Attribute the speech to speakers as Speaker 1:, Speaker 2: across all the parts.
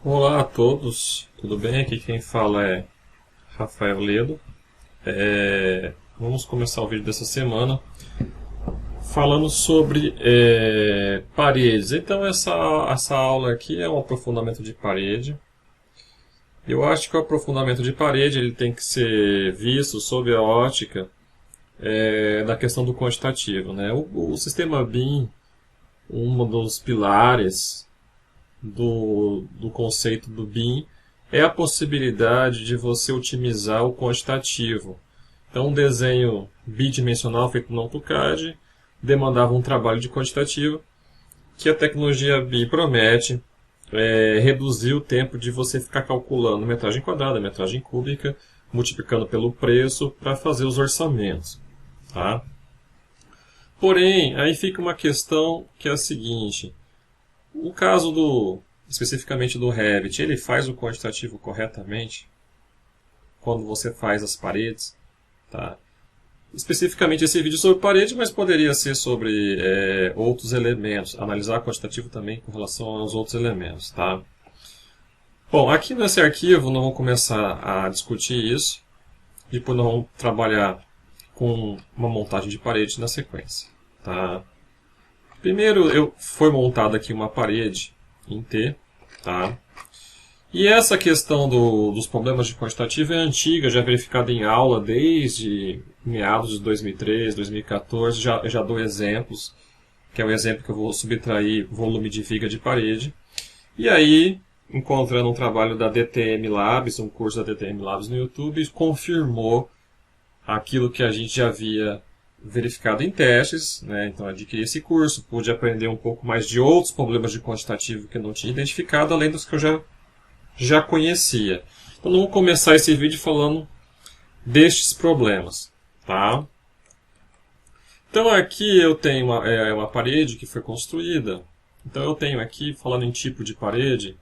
Speaker 1: Olá a todos, tudo bem? Aqui quem fala é Rafael Ledo. Vamos começar o vídeo dessa semana falando sobre paredes. Então essa aula aqui é um aprofundamento de parede. Eu acho que o aprofundamento de parede ele tem que ser visto sob a ótica da questão do quantitativo, né? O sistema BIM, um dos pilares do conceito do BIM é a possibilidade de você otimizar o quantitativo. Então, um desenho bidimensional feito no AutoCAD demandava um trabalho de quantitativo que a tecnologia BIM promete reduzir o tempo de você ficar calculando metragem quadrada, metragem cúbica, multiplicando pelo preço para fazer os orçamentos. Tá? Porém, aí fica uma questão que é a seguinte: o caso especificamente do Revit, ele faz o quantitativo corretamente quando você faz as paredes, tá? Especificamente esse vídeo sobre parede, mas poderia ser sobre outros elementos, analisar quantitativo também com relação aos outros elementos, tá? Bom, aqui nesse arquivo nós vamos começar a discutir isso, depois nós vamos trabalhar com uma montagem de parede na sequência, tá? Primeiro foi montada aqui uma parede em T, tá? E essa questão dos problemas de quantitativo é antiga, já é verificada em aula desde meados de 2013, 2014. Já dou exemplos, que é o exemplo que eu vou subtrair volume de viga de parede. E aí, encontrando um trabalho da DTM Labs, um curso da DTM Labs no YouTube, confirmou aquilo que a gente já havia verificado em testes, né? Então adquiri esse curso, pude aprender um pouco mais de outros problemas de quantitativo que eu não tinha identificado, além dos que eu já conhecia. Então vamos começar esse vídeo falando destes problemas, tá? Então aqui eu tenho uma parede que foi construída. Então eu tenho aqui, falando em tipo de parede,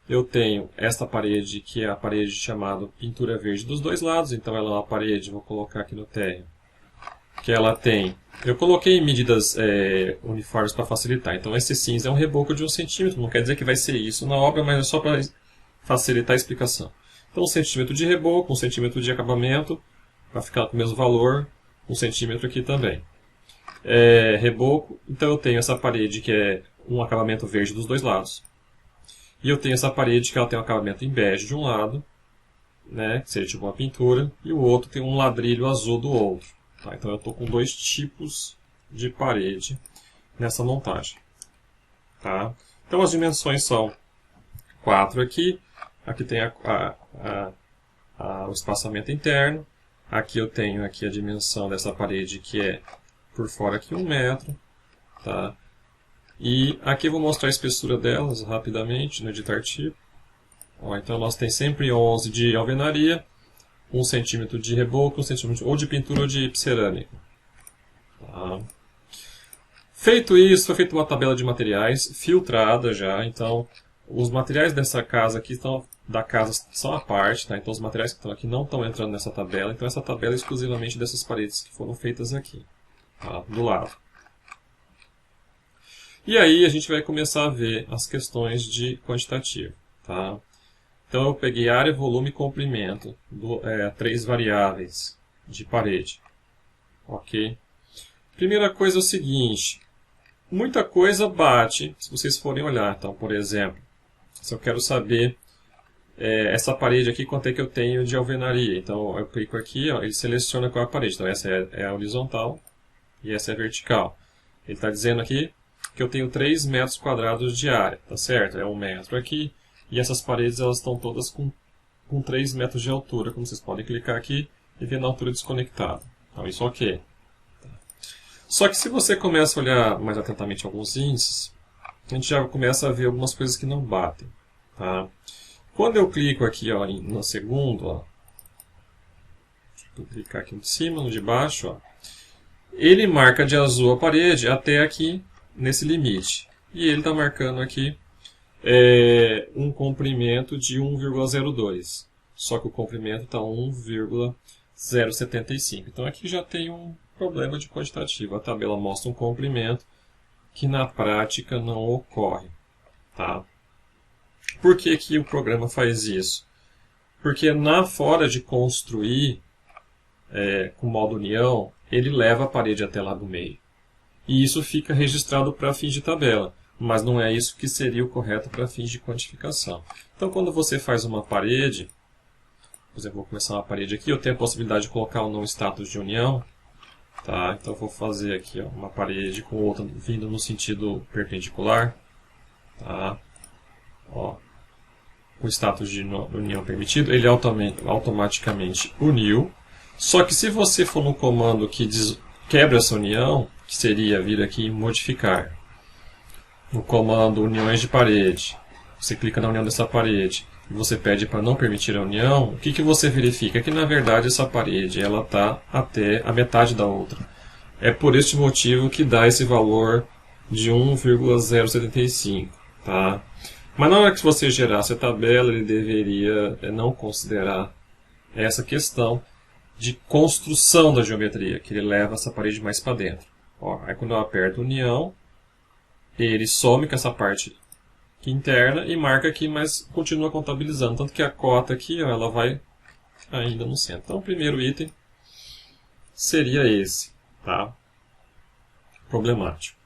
Speaker 1: eu tenho esta parede que é a parede chamada pintura verde dos dois lados. Então ela é uma parede, vou colocar aqui no térreo, que ela tem... Eu coloquei medidas uniformes para facilitar. Então esse cinza é um reboco de 1 centímetro. Não quer dizer que vai ser isso na obra, mas é só para facilitar a explicação. Então 1 centímetro de reboco, 1 centímetro de acabamento, para ficar com o mesmo valor, 1 centímetro aqui também. Reboco, então eu tenho essa parede que é um acabamento verde dos dois lados. E eu tenho essa parede que ela tem um acabamento em bege de um lado, né, que seria tipo uma pintura, e o outro tem um ladrilho azul do outro. Tá? Então eu estou com dois tipos de parede nessa montagem. Tá? Então as dimensões são 4 aqui. Aqui tem o espaçamento interno. Aqui eu tenho aqui a dimensão dessa parede que é por fora aqui 1 metro. Tá? E aqui eu vou mostrar a espessura delas rapidamente no editar tipo. Então nós temos sempre 11 de alvenaria, 1 centímetro de reboco, 1 centímetro ou de pintura ou de cerâmica. Tá? Feito isso, foi feita uma tabela de materiais filtrada já. Então os materiais dessa casa aqui da casa são à parte, tá? Então os materiais que estão aqui não estão entrando nessa tabela. Então essa tabela é exclusivamente dessas paredes que foram feitas aqui, tá? Do lado. E aí a gente vai começar a ver as questões de quantitativo, tá? Então eu peguei área, volume e comprimento, 3 variáveis de parede. Ok? Primeira coisa é o seguinte, muita coisa bate se vocês forem olhar. Então, por exemplo, se eu quero saber essa parede aqui, quanto é que eu tenho de alvenaria. Então eu clico aqui, ó, ele seleciona qual é a parede. Então essa é a horizontal e essa é a vertical. Ele está dizendo aqui que eu tenho 3 metros quadrados de área, tá certo? É 1 metro aqui. E essas paredes elas estão todas com 3 metros de altura, como vocês podem clicar aqui e ver na altura desconectada. Então isso ok. Só que se você começa a olhar mais atentamente alguns índices, a gente já começa a ver algumas coisas que não batem. Tá? Quando eu clico aqui ó, no segundo, ó, vou clicar aqui no de cima, no de baixo, ó, ele marca de azul a parede até aqui nesse limite. E ele está marcando aqui um comprimento de 1,02. Só que o comprimento está 1,075. Então aqui já tem um problema de quantitativo. A tabela mostra um comprimento que na prática não ocorre. Tá? Por que que o programa faz isso? Porque na hora de construir com modo união, ele leva a parede até lá do meio. E isso fica registrado para fins de tabela, mas não é isso que seria o correto para fins de quantificação. Então, quando você faz uma parede, por exemplo, vou começar uma parede aqui, eu tenho a possibilidade de colocar um não status de união. Tá? Então, eu vou fazer aqui uma parede com outra vindo no sentido perpendicular. Tá? Ó, o status de união permitido, ele automaticamente uniu. Só que se você for no comando que quebra essa união, que seria vir aqui em modificar, no comando uniões de parede, você clica na união dessa parede e você pede para não permitir a união, o que que você verifica? Que na verdade essa parede ela está até a metade da outra. É por este motivo que dá esse valor de 1,075. Tá? Mas na hora que você gerar essa tabela, ele deveria não considerar essa questão de construção da geometria, que ele leva essa parede mais para dentro. Ó, aí quando eu aperto união, ele some com essa parte aqui interna e marca aqui, mas continua contabilizando. Tanto que a cota aqui, ó, ela vai ainda no centro. Então o primeiro item seria esse. Tá? Problemático.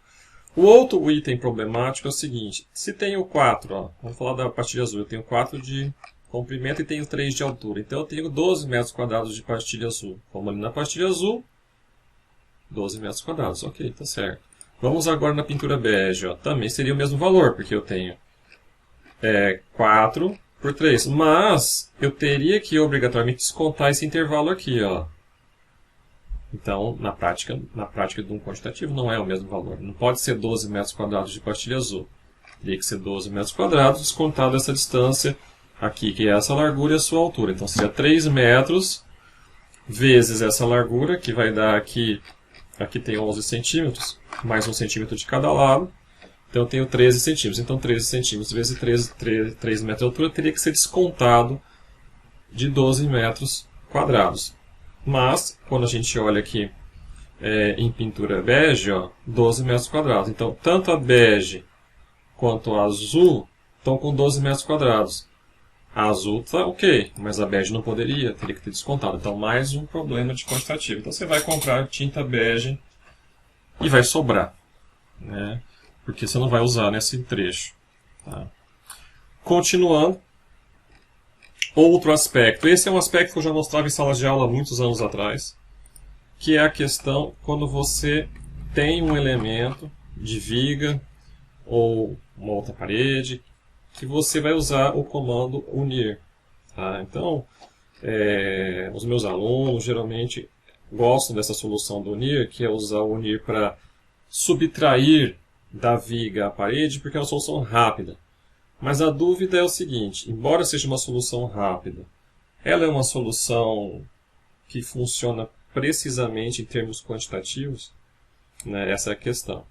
Speaker 1: O outro item problemático é o seguinte. Se tenho 4, ó, vamos falar da pastilha azul, eu tenho 4 de comprimento e tenho 3 de altura. Então eu tenho 12 metros quadrados de pastilha azul. Vamos ali na pastilha azul, 12 metros quadrados. Ok, tá certo. Vamos agora na pintura bege. Ó. Também seria o mesmo valor, porque eu tenho 4 por 3. Mas eu teria que obrigatoriamente descontar esse intervalo aqui. Ó. Então, na prática de um quantitativo, não é o mesmo valor. Não pode ser 12 metros quadrados de pastilha azul. Teria que ser 12 metros quadrados descontado essa distância aqui, que é essa largura e a sua altura. Então, seria 3 metros vezes essa largura, que vai dar aqui tem 11 centímetros, mais 1 centímetro de cada lado. Então, eu tenho 13 centímetros. Então, 13 centímetros vezes 3 metros de altura teria que ser descontado de 12 metros quadrados. Mas, quando a gente olha aqui em pintura bege, ó, 12 metros quadrados. Então, tanto a bege quanto a azul estão com 12 metros quadrados. A azul está ok, mas a bege não poderia, teria que ter descontado. Então, mais um problema de quantitativo. Então, você vai comprar tinta bege e vai sobrar, né? Porque você não vai usar nesse trecho. Tá? Continuando. Outro aspecto. Esse é um aspecto que eu já mostrava em sala de aula há muitos anos atrás, que é a questão quando você tem um elemento de viga ou uma outra parede, que você vai usar o comando unir. Tá? Então, os meus alunos geralmente gostam dessa solução do unir, que é usar o unir para subtrair da viga a parede, porque é uma solução rápida. Mas a dúvida é o seguinte, embora seja uma solução rápida, ela é uma solução que funciona precisamente em termos quantitativos? Né? Essa é a questão.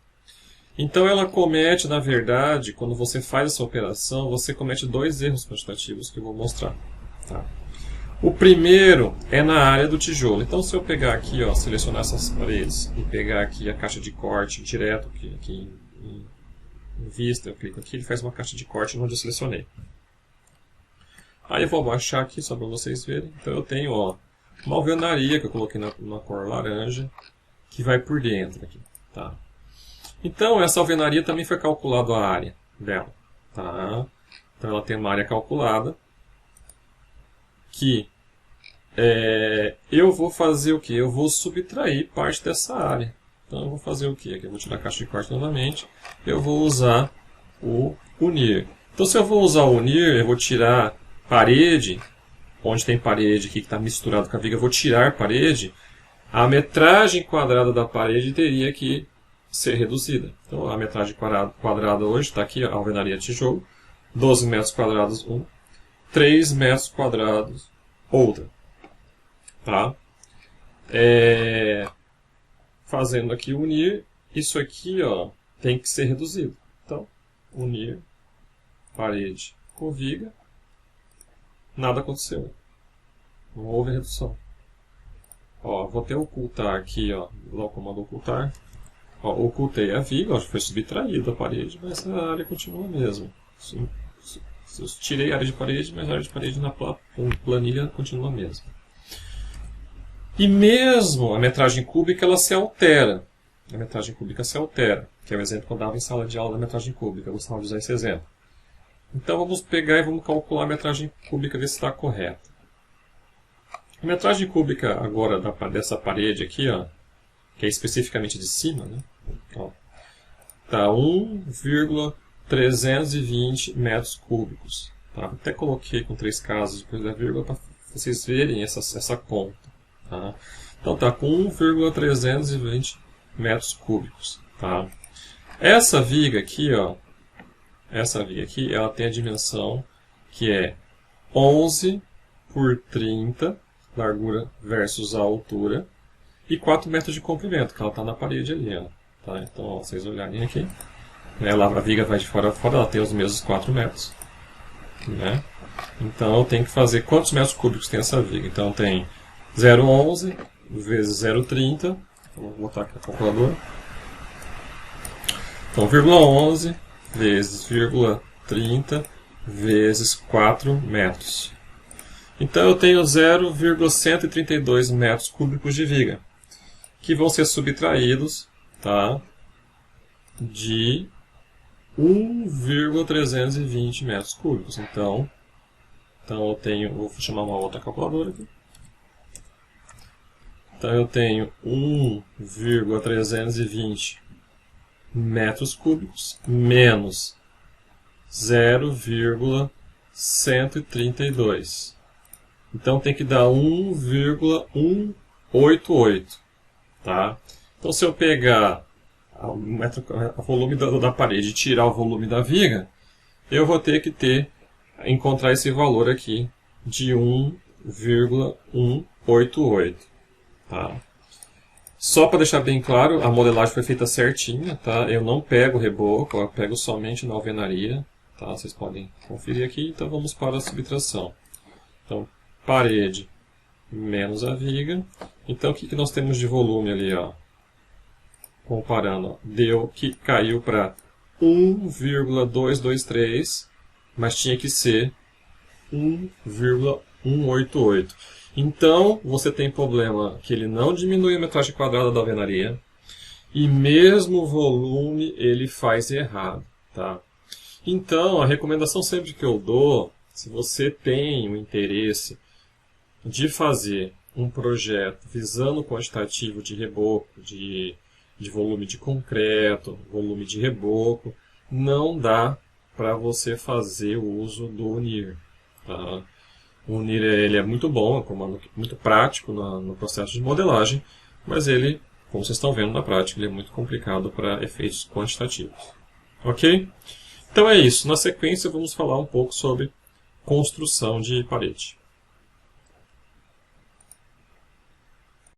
Speaker 1: Então ela comete, na verdade, quando você faz essa operação, você comete 2 erros quantitativos que eu vou mostrar. Tá? O primeiro é na área do tijolo. Então se eu pegar aqui, ó, selecionar essas paredes e pegar aqui a caixa de corte direto aqui em vista, eu clico aqui, ele faz uma caixa de corte onde eu selecionei. Aí eu vou abaixar aqui só para vocês verem. Então eu tenho, ó, uma alvenaria que eu coloquei na cor laranja, que vai por dentro aqui. Tá? Então essa alvenaria também foi calculada a área dela. Tá? Então ela tem uma área calculada que eu vou fazer o que? Eu vou subtrair parte dessa área. Então eu vou fazer o que? Aqui eu vou tirar a caixa de corte novamente. Eu vou usar o unir. Então se eu vou usar o unir, eu vou tirar parede, onde tem parede aqui que está misturado com a viga, eu vou tirar parede. A metragem quadrada da parede teria que ser reduzida. Então a metragem quadrada hoje está aqui, a alvenaria tijolo, 12 metros quadrados um, 3 metros quadrados outra. Tá? Fazendo aqui unir, isso aqui, ó, tem que ser reduzido. Então, unir parede com viga, nada aconteceu. Não houve redução. Ó, vou até ocultar aqui, ó, lá o comando ocultar. Ó, ocultei a viga, ó, foi subtraída a parede, mas a área continua a mesma. Eu tirei a área de parede, mas a área de parede na planilha continua a mesma. E mesmo a metragem cúbica ela se altera. A metragem cúbica se altera, que é o exemplo que eu dava em sala de aula da metragem cúbica. Eu gostava de usar esse exemplo. Então vamos pegar e vamos calcular a metragem cúbica, ver se está correta. A metragem cúbica agora dessa parede aqui, ó, que é especificamente de cima, né? Está 1,320 metros cúbicos. Tá? Até coloquei com 3 casas depois da vírgula para vocês verem essa conta. Tá? Então está com 1,320 metros cúbicos. Tá? Essa viga aqui, ó, ela tem a dimensão que é 11 por 30, largura versus a altura, e 4 metros de comprimento, que ela está na parede ali. Ó. Tá? Então, ó, vocês olharem aqui, né, a viga vai de fora a fora, ela tem os mesmos 4 metros. Né? Então, eu tenho que fazer quantos metros cúbicos tem essa viga. Então, tem 0,11 vezes 0,30. Vou botar aqui a calculadora. Então, 0,11 vezes 0,30 vezes 4 metros. Então, eu tenho 0,132 metros cúbicos de viga, que vão ser subtraídos, tá, de 1,320 metros cúbicos. Então eu tenho, vou chamar uma outra calculadora aqui. Então eu tenho 1,320 metros cúbicos menos 0,132. Então tem que dar 1,188. Tá? Então se eu pegar o volume da parede e tirar o volume da viga, eu vou ter que encontrar esse valor aqui de 1,188. Tá? Só para deixar bem claro, a modelagem foi feita certinha, tá? Eu não pego reboco, eu pego somente na alvenaria, tá? Vocês podem conferir aqui. Então vamos para a subtração. Então, parede menos a viga. Então o que nós temos de volume ali, ó? Comparando, ó, deu que caiu para 1,223, mas tinha que ser 1,188. Então, você tem problema que ele não diminui a metragem quadrada da alvenaria, e mesmo o volume ele faz errado. Tá? Então, a recomendação sempre que eu dou, se você tem o interesse de fazer um projeto visando o quantitativo de reboco, de volume de concreto, volume de reboco, não dá para você fazer o uso do UNIR. Tá? O UNIR ele é muito bom, é um comando muito prático no processo de modelagem, mas ele, como vocês estão vendo na prática, ele é muito complicado para efeitos quantitativos. Ok? Então é isso. Na sequência vamos falar um pouco sobre construção de parede.